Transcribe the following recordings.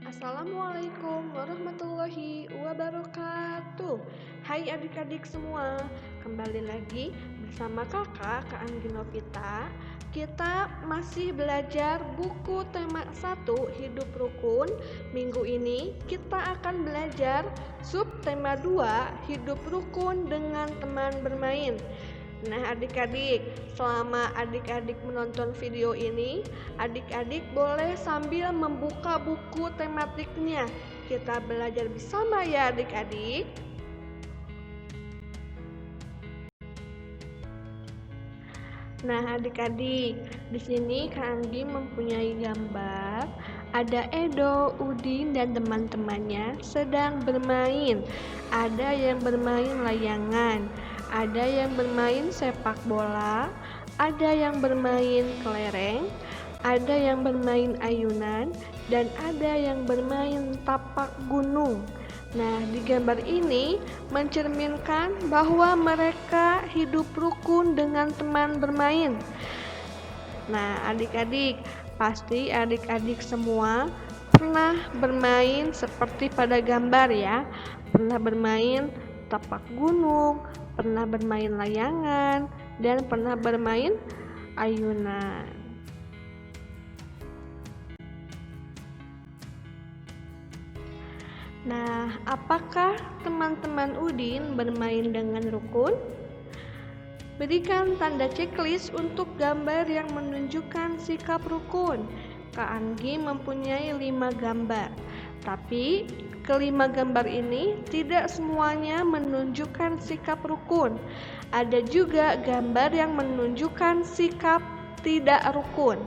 Assalamualaikum warahmatullahi wabarakatuh. Hai adik-adik semua, kembali lagi bersama kakak Kak Anggi Novita. Kita masih belajar buku tema 1 Hidup Rukun. Minggu ini kita akan belajar subtema 2 Hidup Rukun dengan Teman Bermain. Nah adik-adik, selama adik-adik menonton video ini, adik-adik boleh sambil membuka buku tematiknya. Kita belajar bersama ya adik-adik. Nah adik-adik, di sini Kak Anggi mempunyai gambar. Ada Edo, Udin, dan teman-temannya sedang bermain. Ada yang bermain layangan, ada yang bermain sepak bola, ada yang bermain kelereng, ada yang bermain ayunan, dan ada yang bermain tapak gunung. Nah, di gambar ini mencerminkan bahwa mereka hidup rukun dengan teman bermain. Nah, adik-adik, pasti adik-adik semua pernah bermain seperti pada gambar ya. Pernah bermain tapak gunung, pernah bermain layangan, dan pernah bermain ayunan. Nah, apakah teman-teman Udin bermain dengan rukun? Berikan tanda checklist untuk gambar yang menunjukkan sikap rukun. Kak Anggi mempunyai 5 gambar, tapi kelima gambar ini tidak semuanya menunjukkan sikap rukun. Ada juga gambar yang menunjukkan sikap tidak rukun.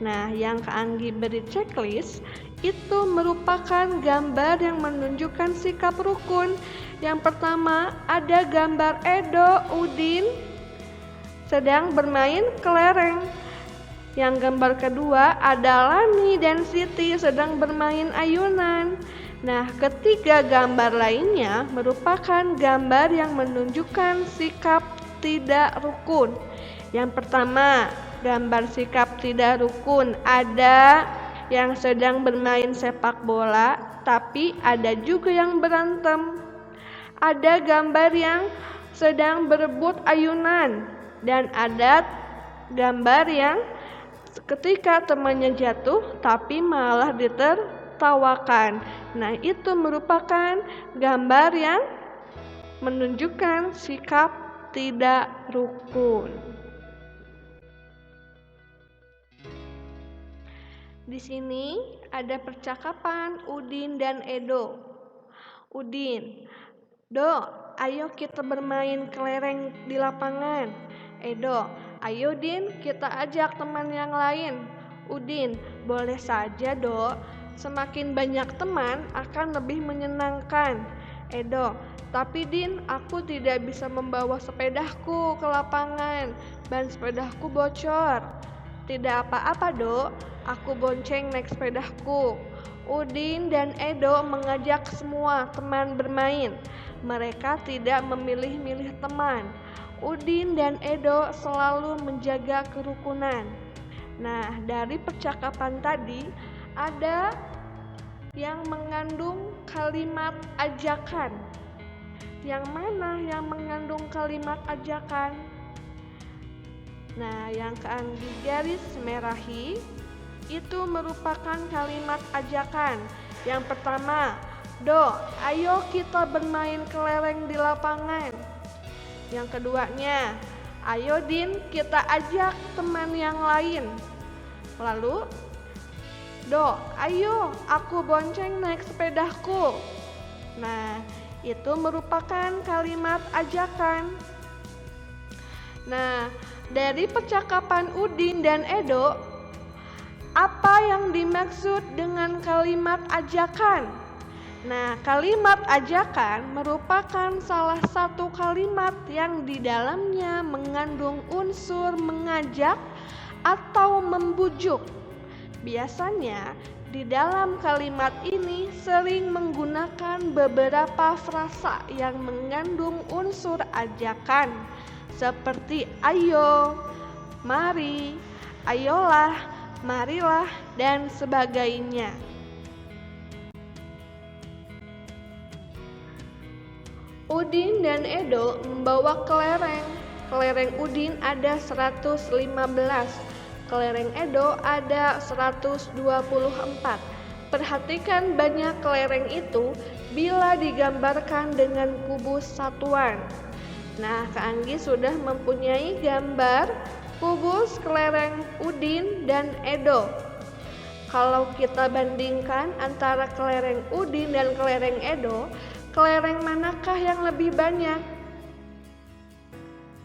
Nah, yang Kak Anggi beri checklist itu merupakan gambar yang menunjukkan sikap rukun. Yang pertama ada gambar Edo, Udin sedang bermain kelereng. Yang gambar kedua ada Lani dan Siti sedang bermain ayunan. Nah, ketiga gambar lainnya merupakan gambar yang menunjukkan sikap tidak rukun. Yang pertama, gambar sikap tidak rukun, ada yang sedang bermain sepak bola, tapi ada juga yang berantem. Ada gambar yang sedang berebut ayunan, dan ada gambar yang ketika temannya jatuh tapi malah ditertawakan. Nah, itu merupakan gambar yang menunjukkan sikap tidak rukun. Di sini ada percakapan Udin dan Edo. Udin, "Do, ayo kita bermain kelereng di lapangan." Edo, "Ayo Din, kita ajak teman yang lain." Udin, "Boleh saja Do, semakin banyak teman akan lebih menyenangkan." Edo, "Tapi Din, aku tidak bisa membawa sepedaku ke lapangan, ban sepedaku bocor." "Tidak apa-apa Do, aku bonceng naik sepedaku." Udin dan Edo mengajak semua teman bermain. Mereka tidak memilih-milih teman. Udin dan Edo selalu menjaga kerukunan. Nah, dari percakapan tadi ada yang mengandung kalimat ajakan. Yang mana yang mengandung kalimat ajakan? Nah, yang Kak Anggi garis merahi itu merupakan kalimat ajakan. Yang pertama, "Do, ayo kita bermain kelereng di lapangan." Yang keduanya, "Ayo Din, kita ajak teman yang lain." Lalu, "Do, ayo aku bonceng naik sepedaku." Nah, itu merupakan kalimat ajakan. Nah, dari percakapan Udin dan Edo, apa yang dimaksud dengan kalimat ajakan? Nah, kalimat ajakan merupakan salah satu kalimat yang di dalamnya mengandung unsur mengajak atau membujuk. Biasanya di dalam kalimat ini sering menggunakan beberapa frasa yang mengandung unsur ajakan, seperti ayo, mari, ayolah, marilah, dan sebagainya. Udin dan Edo membawa kelereng. Kelereng Udin ada 115, kelereng Edo ada 124. Perhatikan banyak kelereng itu bila digambarkan dengan kubus satuan. Nah, Kak Anggi sudah mempunyai gambar kubus kelereng Udin dan Edo. Kalau kita bandingkan antara kelereng Udin dan kelereng Edo, kelereng manakah yang lebih banyak?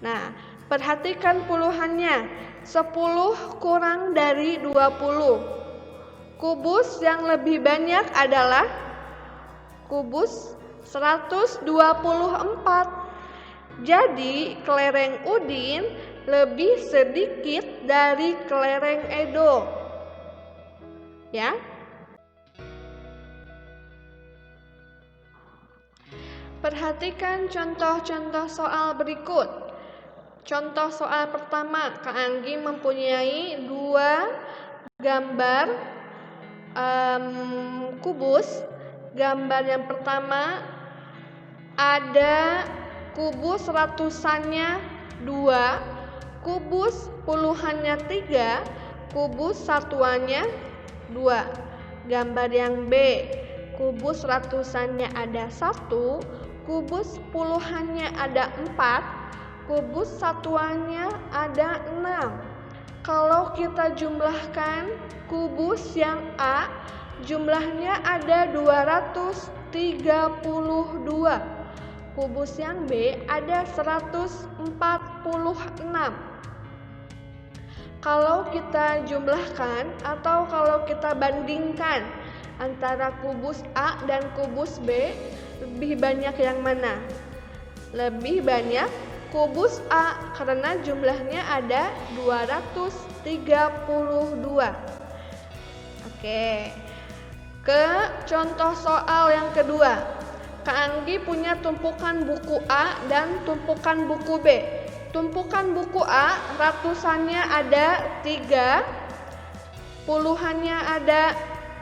Nah, perhatikan puluhannya. 10 kurang dari 20. Kubus yang lebih banyak adalah kubus 124. Jadi, kelereng Udin lebih sedikit dari kelereng Edo. Ya. Perhatikan contoh-contoh soal berikut. Contoh soal pertama, Kak Anggi mempunyai 2 gambar kubus. Gambar yang pertama ada kubus ratusannya 2, kubus puluhannya 3, kubus satuannya 2. Gambar yang B, kubus ratusannya ada 1, kubus puluhannya ada 4, kubus satuannya ada 6. Kalau kita jumlahkan kubus yang A, jumlahnya ada 232. Kubus yang B ada 146. Kalau kita jumlahkan atau kalau kita bandingkan antara kubus A dan kubus B, lebih banyak yang mana? Lebih banyak kubus A karena jumlahnya ada 232. Oke. Ke contoh soal yang kedua. Kak Anggi punya tumpukan buku A dan tumpukan buku B. Tumpukan buku A ratusannya ada 3, puluhannya ada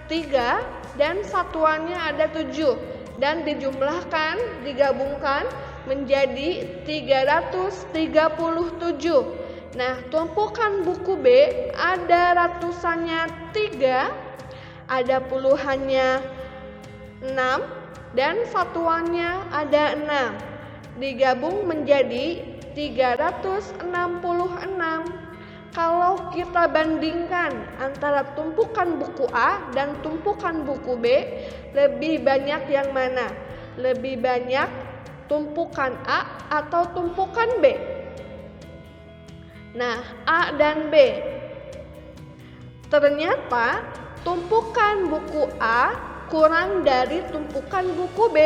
3, dan satuannya ada 7. Dan dijumlahkan, digabungkan menjadi 337. Nah, tumpukan buku B ada ratusannya 3, ada puluhannya 6, dan satuannya ada 6. Digabung menjadi 366. Kalau kita bandingkan antara tumpukan buku A dan tumpukan buku B, lebih banyak yang mana? Lebih banyak tumpukan A atau tumpukan B? Nah, A dan B. Ternyata tumpukan buku A kurang dari tumpukan buku B.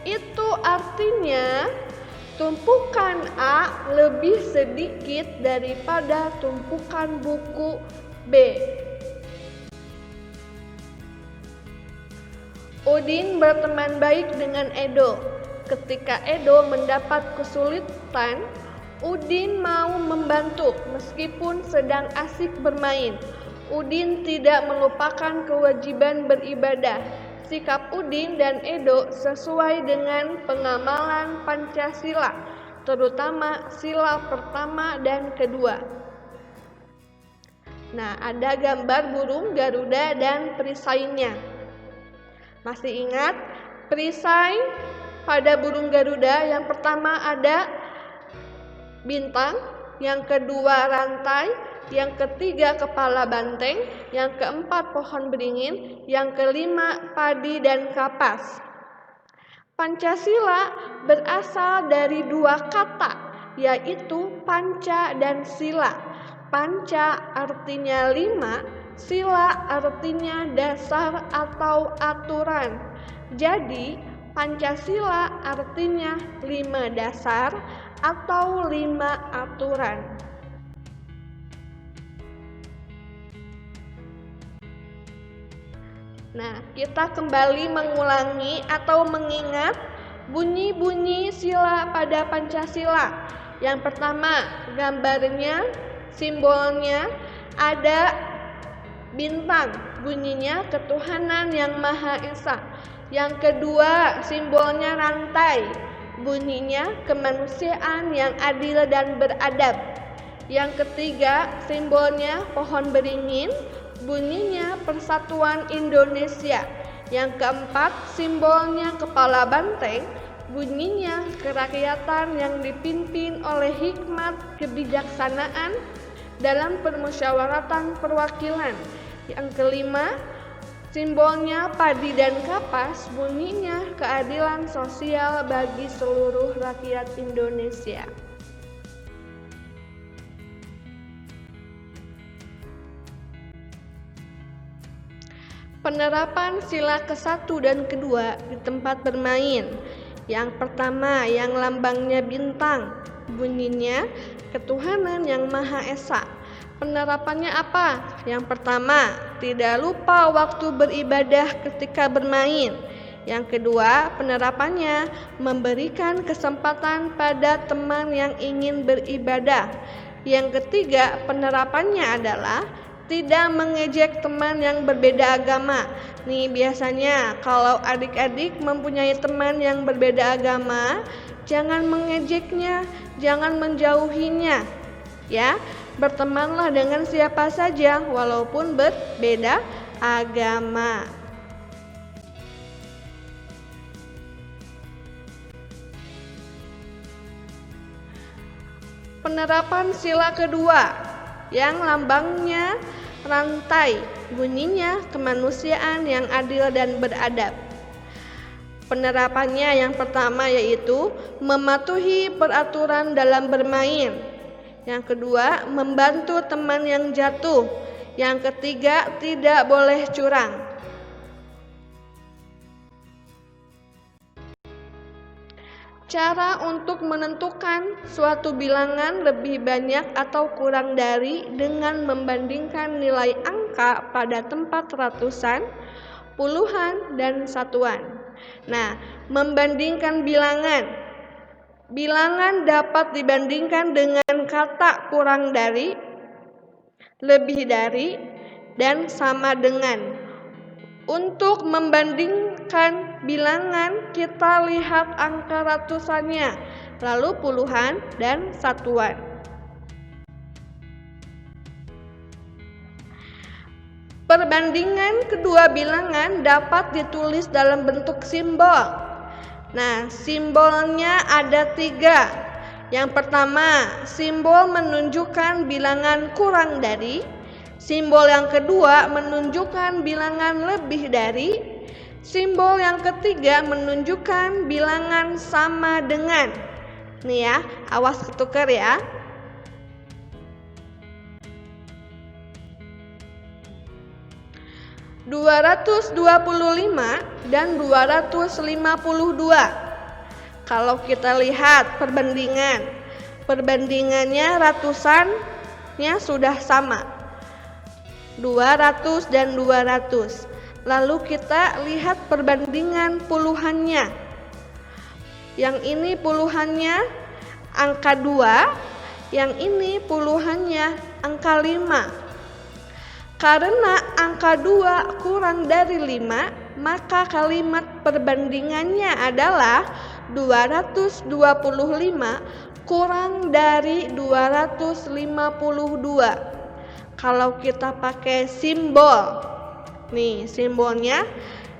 Itu artinya tumpukan A lebih sedikit daripada tumpukan buku B. Udin berteman baik dengan Edo. Ketika Edo mendapat kesulitan, Udin mau membantu meskipun sedang asik bermain. Udin tidak melupakan kewajiban beribadah. Sikap Udin dan Edo sesuai dengan pengamalan Pancasila, terutama sila pertama dan kedua. Nah, ada gambar burung Garuda dan perisainya. Masih ingat perisai pada burung Garuda? Yang pertama ada bintang, yang kedua rantai, yang ketiga kepala banteng, yang keempat pohon beringin, yang kelima padi dan kapas. Pancasila berasal dari 2 kata, yaitu panca dan sila. Panca artinya 5, sila artinya dasar atau aturan. Jadi Pancasila artinya 5 dasar atau 5 aturan. Nah, kita kembali mengulangi atau mengingat bunyi-bunyi sila pada Pancasila. Yang pertama, gambarnya, simbolnya ada bintang, bunyinya ketuhanan yang Maha Esa. Yang kedua, simbolnya rantai, bunyinya kemanusiaan yang adil dan beradab. Yang ketiga, simbolnya pohon beringin, bunyinya Persatuan Indonesia. Yang keempat, simbolnya kepala banteng, bunyinya kerakyatan yang dipimpin oleh hikmat kebijaksanaan dalam permusyawaratan perwakilan. Yang kelima, simbolnya padi dan kapas, bunyinya keadilan sosial bagi seluruh rakyat Indonesia. Penerapan sila ke-1 dan ke-2 di tempat bermain. Yang pertama, yang lambangnya bintang, bunyinya ketuhanan yang Maha Esa. Penerapannya apa? Yang pertama, tidak lupa waktu beribadah ketika bermain. Yang kedua, penerapannya memberikan kesempatan pada teman yang ingin beribadah. Yang ketiga, penerapannya adalah tidak mengejek teman yang berbeda agama. Nih, biasanya kalau adik-adik mempunyai teman yang berbeda agama, jangan mengejeknya, jangan menjauhinya. Ya, bertemanlah dengan siapa saja walaupun berbeda agama. Penerapan sila kedua yang lambangnya rantai, bunyinya kemanusiaan yang adil dan beradab. Penerapannya yang pertama yaitu mematuhi peraturan dalam bermain. Yang kedua, membantu teman yang jatuh. Yang ketiga, tidak boleh curang. Cara untuk menentukan suatu bilangan lebih banyak atau kurang dari dengan membandingkan nilai angka pada tempat ratusan, puluhan, dan satuan. Nah, membandingkan bilangan. Bilangan dapat dibandingkan dengan kata kurang dari, lebih dari, dan sama dengan. Untuk membandingkan bilangan, kita lihat angka ratusannya, lalu puluhan dan satuan. Perbandingan kedua bilangan dapat ditulis dalam bentuk simbol. Nah, simbolnya ada 3. Yang pertama, simbol menunjukkan bilangan kurang dari. Simbol yang kedua menunjukkan bilangan lebih dari. Simbol yang ketiga menunjukkan bilangan sama dengan. Nih ya, awas ketukar ya. "225 dan 252. Kalau kita lihat perbandingannya ratusannya sudah sama. 200 dan 200. Lalu kita lihat perbandingan puluhannya. Yang ini puluhannya angka 2, yang ini puluhannya angka 5. Karena angka 2 kurang dari 5, maka kalimat perbandingannya adalah 225 kurang dari 252. Kalau kita pakai simbol, nih simbolnya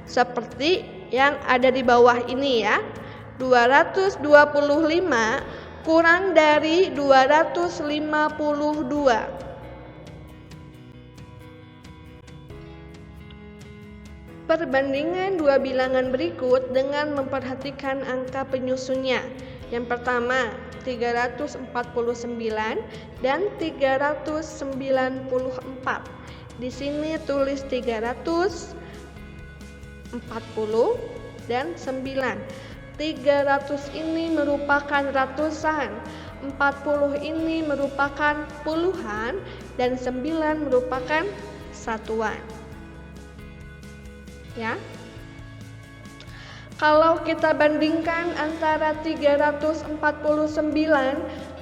seperti yang ada di bawah ini ya. 225 kurang dari 252. Perbandingan dua bilangan berikut dengan memperhatikan angka penyusunnya. Yang pertama, 349 dan 394. Di sini tulis 340 dan 9. 300 ini merupakan ratusan, 40 ini merupakan puluhan, dan 9 merupakan satuan. Ya. Kalau kita bandingkan antara 349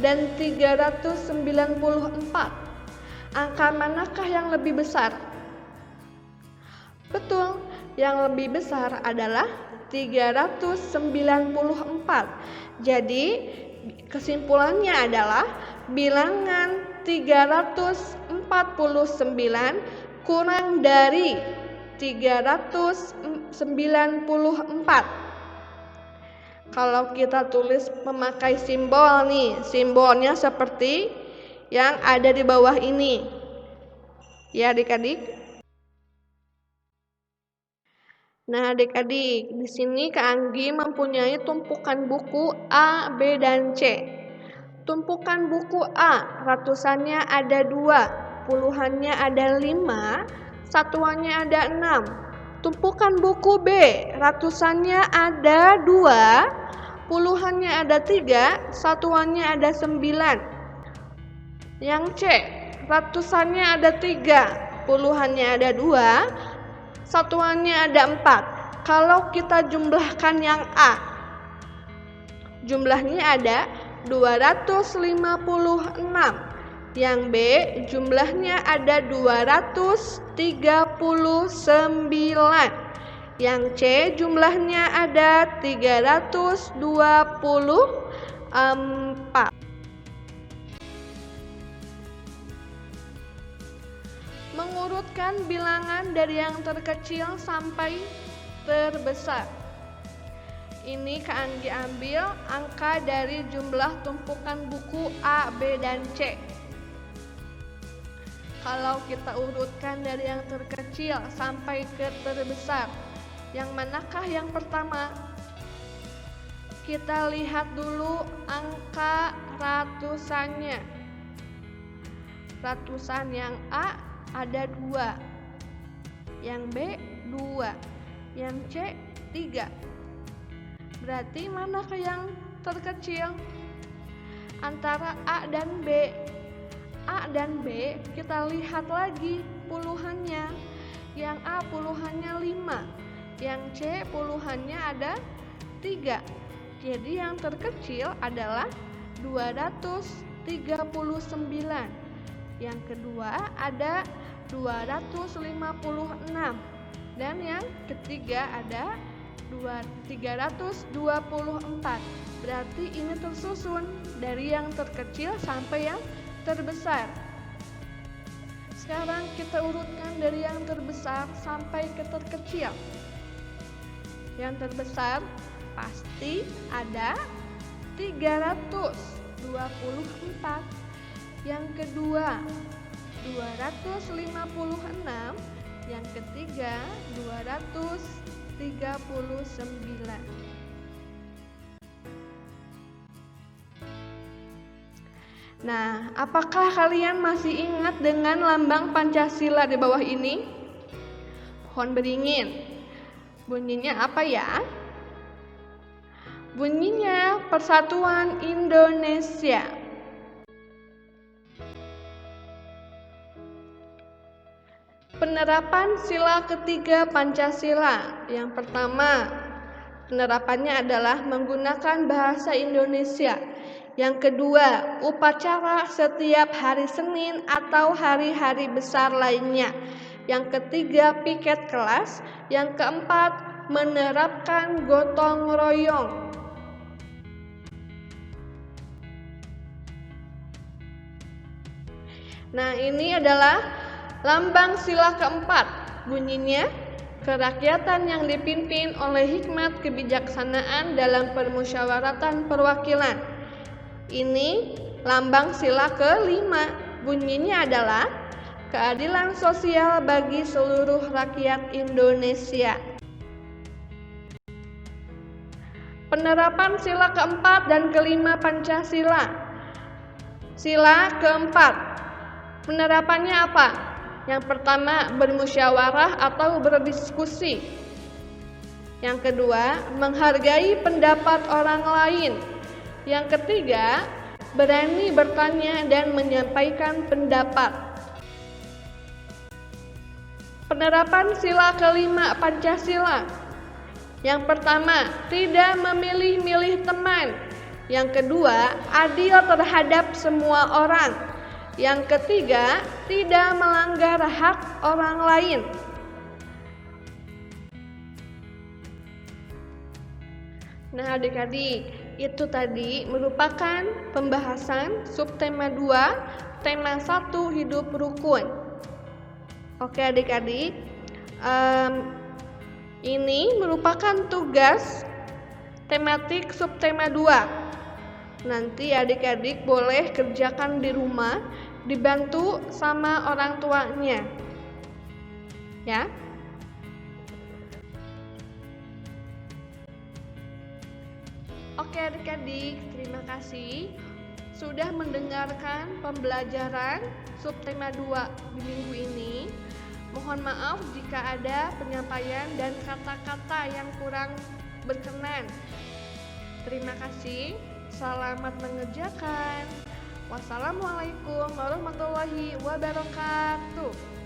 dan 394, angka manakah yang lebih besar? Betul, yang lebih besar adalah 394. Jadi kesimpulannya adalah bilangan 349 kurang dari 394. Kalau kita tulis memakai simbol nih, simbolnya seperti yang ada di bawah ini. Ya adik-adik. Nah adik-adik, di sini Kak Anggi mempunyai tumpukan buku A, B, dan C. Tumpukan buku A, ratusannya ada 2, puluhannya ada 5, satuannya ada 6. Tumpukan buku B, ratusannya ada 2, puluhannya ada 3, satuannya ada 9. Yang C, ratusannya ada 3, puluhannya ada 2, satuannya ada 4. Kalau kita jumlahkan yang A, jumlahnya ada 256. Yang B, jumlahnya ada 239. Yang C, jumlahnya ada 324. Mengurutkan bilangan dari yang terkecil sampai terbesar. Ini Kak Anggi ambil angka dari jumlah tumpukan buku A, B, dan C. Kalau kita urutkan dari yang terkecil sampai ke terbesar, yang manakah yang pertama? Kita lihat dulu angka ratusannya. Ratusan yang A ada 2, yang B 2, yang C 3. Berarti manakah yang terkecil antara A dan B? A dan B kita lihat lagi puluhannya. Yang A puluhannya 5, yang C puluhannya ada 3. Jadi yang terkecil adalah 239. Yang kedua ada 256. Dan yang ketiga ada 324. Berarti ini tersusun dari yang terkecil sampai yang terbesar. Sekarang kita urutkan dari yang terbesar sampai ke terkecil. Yang terbesar pasti ada 324. Yang kedua 256. Yang ketiga 239. Nah, apakah kalian masih ingat dengan lambang Pancasila di bawah ini? Pohon beringin. Bunyinya apa ya? Bunyinya Persatuan Indonesia. Penerapan sila ketiga Pancasila. Yang pertama, penerapannya adalah menggunakan bahasa Indonesia. Yang kedua, upacara setiap hari Senin atau hari-hari besar lainnya. Yang ketiga, piket kelas. Yang keempat, menerapkan gotong royong. Nah, ini adalah lambang sila keempat. Bunyinya, kerakyatan yang dipimpin oleh hikmat kebijaksanaan dalam permusyawaratan perwakilan. Ini lambang sila kelima. Bunyinya adalah keadilan sosial bagi seluruh rakyat Indonesia. Penerapan sila keempat dan kelima Pancasila. Sila keempat, penerapannya apa? Yang pertama, bermusyawarah atau berdiskusi. Yang kedua, menghargai pendapat orang lain. Yang ketiga, berani bertanya dan menyampaikan pendapat. Penerapan sila kelima Pancasila. Yang pertama, tidak memilih-milih teman. Yang kedua, adil terhadap semua orang. Yang ketiga, tidak melanggar hak orang lain. Nah adik-adik, Itu tadi merupakan pembahasan subtema 2, tema 1 hidup rukun. Oke adik-adik, ini merupakan tugas tematik subtema 2. Nanti adik-adik boleh kerjakan di rumah, dibantu sama orang tuanya. Ya. Oke adik-adik, terima kasih sudah mendengarkan pembelajaran subtema 2 di minggu ini. Mohon maaf jika ada penyampaian dan kata-kata yang kurang berkenan. Terima kasih, selamat mengerjakan. Wassalamualaikum warahmatullahi wabarakatuh.